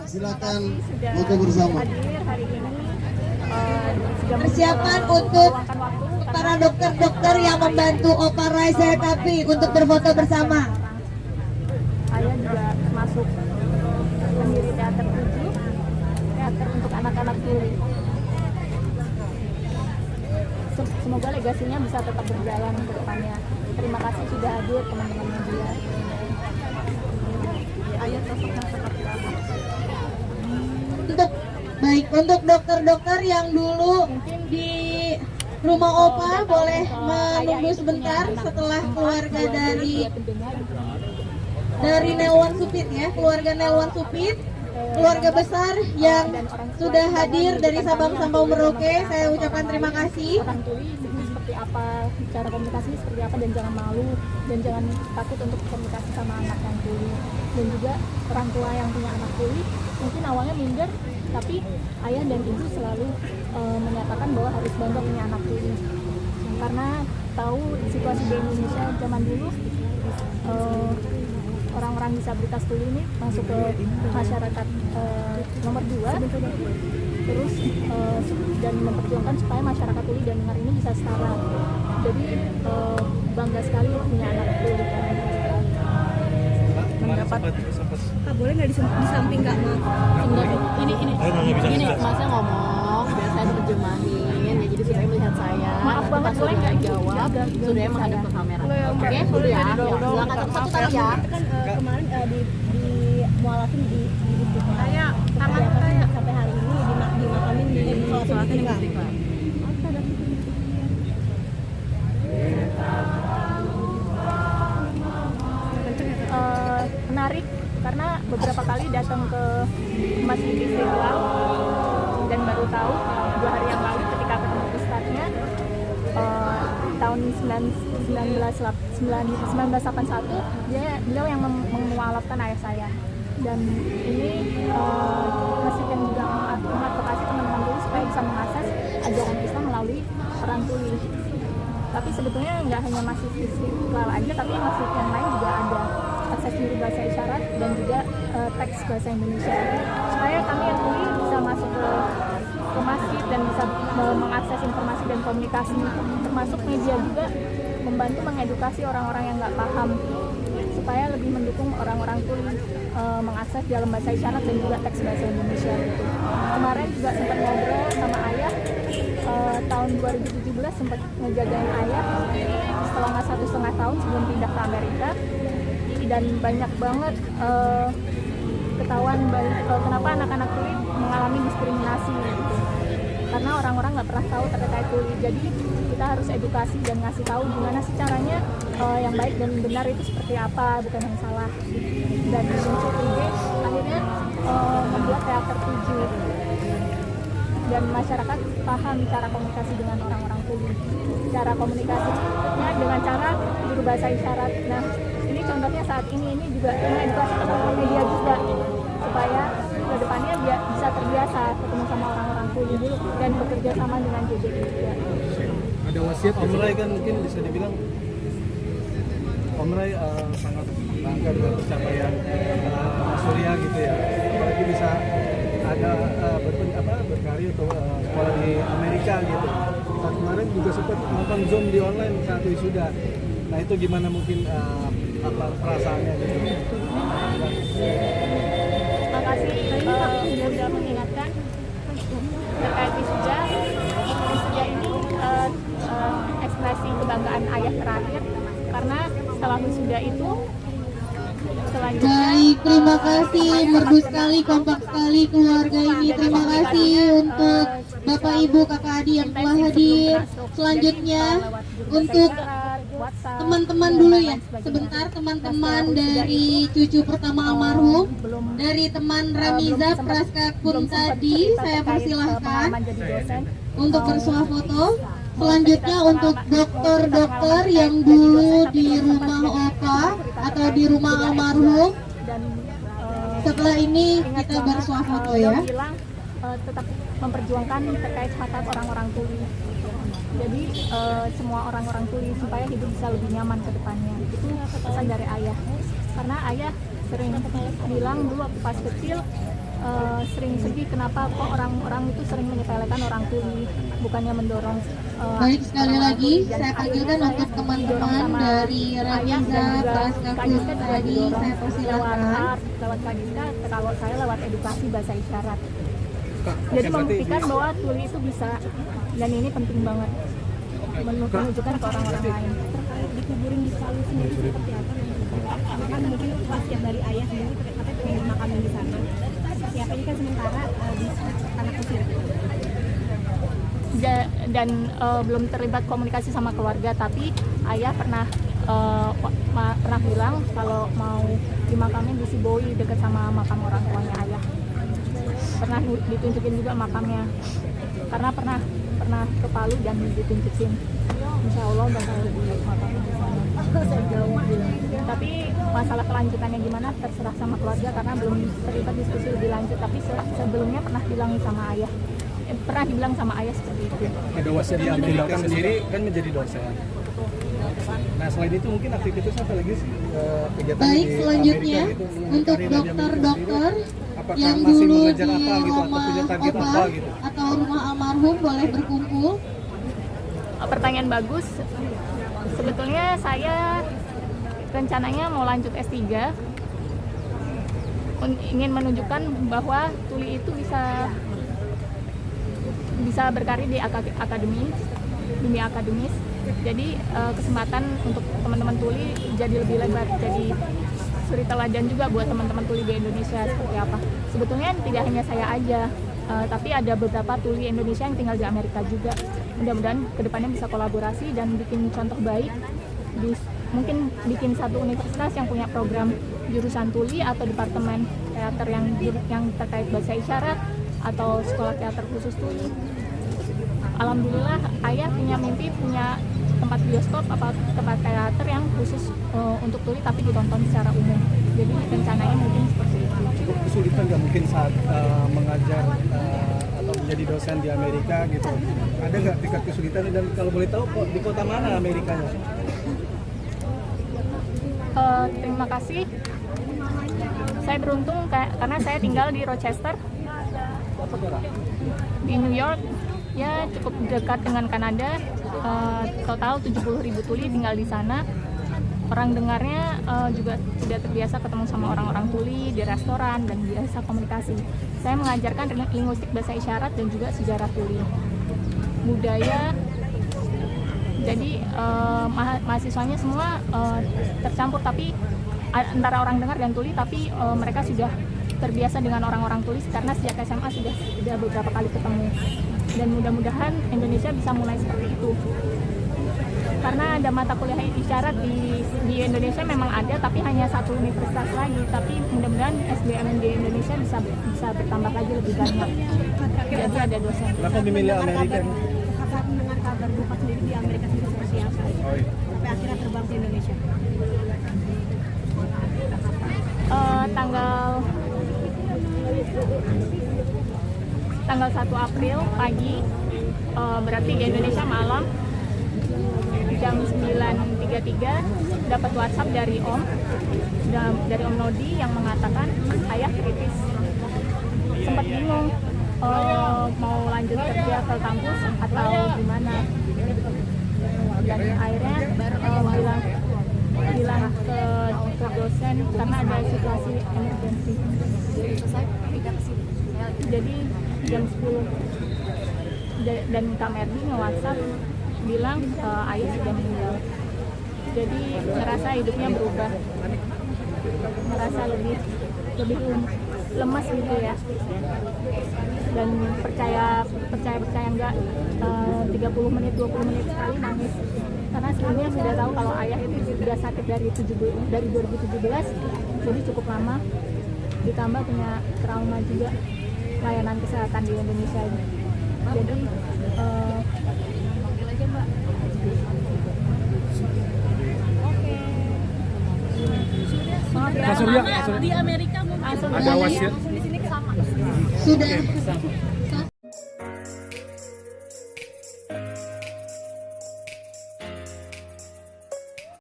Silakan foto bersama. Hadir hari ini. Persiapan untuk para dokter-dokter yang membantu Opa Raisa tapi untuk berfoto bersama. Ayah juga masuk pendiri teater 7, teater untuk anak-anak tuli. Semoga legasinya bisa tetap berjalan ke depannya. Terima kasih sudah hadir teman-teman media. Ayah sosoknya seperti apa? Untuk dokter-dokter yang dulu di rumah Opa boleh menunggu sebentar setelah keluarga dari Nelwan Supit ya, keluarga Nelwan Supit, keluarga besar yang sudah hadir dari Sabang sampai Merauke. Saya ucapkan terima kasih. Orang tuli seperti apa, cara komunikasi seperti apa, dan jangan malu dan jangan takut untuk komunikasi sama anak yang tuli. Dan juga orang tua yang punya anak tuli mungkin awalnya minder, tapi ayah dan ibu selalu menyatakan bahwa harus bangga punya anak tuli, karena tahu situasi di Indonesia zaman dulu, orang-orang disabilitas tuli ini masuk ke masyarakat nomor 2, terus dan memperjuangkan supaya masyarakat tuli dan dengar ini bisa setara. Jadi bangga sekali punya anak tuli. Mendapat Boleh nggak di samping Kak Ma? Ini masnya ngomong, biar saya terjemahin ya, jadi sudah melihat saya. Maaf banget, boleh nggak jawab, sudah menghadap ke kamera. Oke, sudah ya. Silakan satu taruh ya. Kan kemarin di mualafin di Istiqlal. Sampai hari ini dimakamin di Istiqlal. Menarik karena beberapa kali datang ke Masjid Istiqlal dan baru tahu 2 hari yang lalu ketika ketemu ustadznya tahun 1981 beliau yang memualafkan ayah saya, dan ini masih yang juga mengadvokasi teman-teman tuli supaya bisa mengakses ajaran Islam melalui orang tuli. Tapi sebetulnya nggak hanya masjid Istiqlal aja, tapi masjid yang lain juga ada akses juru bahasa isyarat dan juga teks bahasa Indonesia, supaya kami yang tuli bisa masuk ke masjid dan bisa mengakses informasi dan komunikasi, termasuk media juga membantu mengedukasi orang-orang yang nggak paham supaya lebih mendukung orang-orang tuli mengakses dalam bahasa isyarat dan juga teks bahasa Indonesia gitu. Kemarin juga sempat ngobrol sama ayah, tahun 2017 sempat ngejagain ayah selama 1,5 tahun sebelum pindah ke Amerika, dan banyak banget ketahuan kenapa anak-anak tuli mengalami diskriminasi gitu. Karena orang-orang nggak pernah tahu terkait tuli. Jadi kita harus edukasi dan ngasih tahu gimana sih caranya yang baik dan benar itu seperti apa, bukan yang salah. Dan muncul ide akhirnya membuat teater 7, dan masyarakat paham cara komunikasi dengan orang-orang tuli. Cara komunikasinya dengan cara juru bahasa isyarat. Nah, ini contohnya saat ini juga mengedukasi teman-teman media juga supaya ke depannya dia bisa terbiasa ketemu sama orang-orang tuli dulu dan bekerja sama dengan JBI juga. Ada wasiat Om Rai kan, mungkin bisa dibilang Om Rai sangat bangga dengan pencapaian Mas Surya gitu ya, apalagi bisa ada berkarya atau sekolah di Amerika gitu. Saat kemarin juga sempat nonton Zoom di online saat wisuda. Nah itu gimana mungkin apa perasaannya gitu? Terima kasih sudah mengingatkan terkait wisuda. Wisuda ini ekspresi kebanggaan ayah terakhir, karena setelah wisuda itu selanjutnya. Baik, terima kasih, merdu sekali, kompak sekali keluarga ini. Terima kasih untuk Bapak Ibu Kakak Adik yang telah hadir. Selanjutnya untuk teman-teman dulu ya, sebentar teman-teman dari cucu pertama almarhum, dari teman Ramiza Praskakun tadi, saya persilahkan untuk bersuah foto. Selanjutnya untuk dokter-dokter yang dulu di rumah Opa atau di rumah almarhum. Setelah ini kita bersuah foto ya. Tetap memperjuangkan terkait hak orang-orang tuli. Jadi semua orang-orang tuli supaya hidup bisa lebih nyaman ke depannya. Itu pesan dari ayah. Karena ayah sering bilang dulu waktu pas kecil, sering sedih kenapa kok orang-orang itu sering menyepelekan orang tuli, bukannya mendorong. Baik, sekali orang lagi tuli. Dan saya panggilkan akhirnya untuk saya teman-teman didorong sama dari ayah Remiza dan juga Praska Kak Giska juga tadi, didorong saya lewat persilakan. art, lewat Kak Giska, kalau saya lewat edukasi bahasa isyarat. Kak, Jadi oke, berarti membuktikan bahwa tuli itu bisa, dan ini penting banget menunjukkan ke orang-orang lain. Terkait dikuburin di Palu sendiri seperti apa? Kan mungkin wasiat dari ayah sendiri katanya pengen dimakamin di sana. Siapa ini kan sementara di tanah kusir. Dan belum terlibat komunikasi sama keluarga, tapi ayah pernah bilang kalau mau dimakamin di Siboi dekat sama makam orang tuanya ayah. Pernah ditunjukin juga makamnya, karena pernah ke Palu dan ditunjukin. Insya Allah bakal dimakamin di sana. Tapi masalah kelanjutannya gimana terserah sama keluarga karena belum terlibat diskusi lebih lanjut. Tapi sebelumnya pernah bilang sama ayah. Pernah dibilang sama ayah seperti itu. ada wasiat di Amerika sendiri kan menjadi dosen. Nah selain itu mungkin aktivitasnya apa lagi sih kegiatan Baik, di selanjutnya Amerika gitu, untuk karir di Amerika dokter-dokter sendiri, apakah yang masih dulu mengejar di apa gitu atau rumah punya target apa obat gitu? atau rumah almarhum boleh berkumpul. Pertanyaan bagus. Sebetulnya saya rencananya mau lanjut S3. Ingin menunjukkan bahwa tuli itu bisa berkarir di dunia akademis. Jadi kesempatan untuk teman-teman tuli jadi lebih lebar, jadi suri teladan juga buat teman-teman tuli di Indonesia seperti apa. Sebetulnya tidak hanya saya aja, tapi ada beberapa tuli Indonesia yang tinggal di Amerika juga. Mudah-mudahan kedepannya bisa kolaborasi dan bikin contoh baik. Mungkin bikin satu universitas yang punya program jurusan tuli atau departemen teater yang terkait bahasa isyarat atau sekolah teater khusus tuli. Alhamdulillah ayah punya mimpi punya tempat bioskop atau tempat teater yang khusus untuk tuli tapi ditonton secara umum. Jadi rencananya mungkin seperti itu. Cukup kesulitan nggak mungkin saat mengajar atau menjadi dosen di Amerika gitu? Ada nggak tingkat kesulitan dan kalau boleh tahu di kota mana Amerikanya? Terima kasih. Saya beruntung karena saya tinggal di Rochester, di New York. Ya cukup dekat dengan Kanada. Total 70.000 tuli tinggal di sana. Orang dengarnya juga sudah terbiasa ketemu sama orang-orang tuli di restoran dan biasa komunikasi. Saya mengajarkan linguistik bahasa isyarat dan juga sejarah tuli, budaya. Jadi mahasiswanya semua tercampur, tapi antara orang dengar dan tuli, tapi mereka sudah terbiasa dengan orang-orang tulis karena sejak SMA sudah beberapa kali ketemu. Dan mudah-mudahan Indonesia bisa mulai seperti itu. Karena ada mata kuliah isyarat di Indonesia memang ada, tapi hanya satu universitas lagi. Tapi mudah-mudahan SBM di Indonesia bisa bertambah lagi lebih banyak. Jadi ada dosen. Kenapa memilih Amerika? Kakak mendengar kabar Bapak sendiri di Amerika sendiri seperti apa? Oh, iya. Sampai akhirnya terbang ke Indonesia. Tanggal 1 April pagi, berarti di Indonesia malam, jam 9.33 dapat WhatsApp dari Om Nodi yang mengatakan ayah kritis. Sempat bingung mau lanjut kerja ke kampus atau gimana. Dan akhirnya bilang ke dosen karena ada situasi emergensi. Jadi jam 10 dan Kak Merdi nge-WhatsApp bilang ayah sudah meninggal. Jadi ngerasa hidupnya berubah, merasa lebih lemas gitu ya. Dan percaya enggak 30 menit 20 menit sekali nangis. Karena sebelumnya sudah tahu kalau ayah itu sudah sakit dari 2017, jadi cukup lama. Ditambah punya trauma juga layanan kesehatan di Indonesia ini. Jadi Pak Surya, Di Amerika ada wasiat? Sudah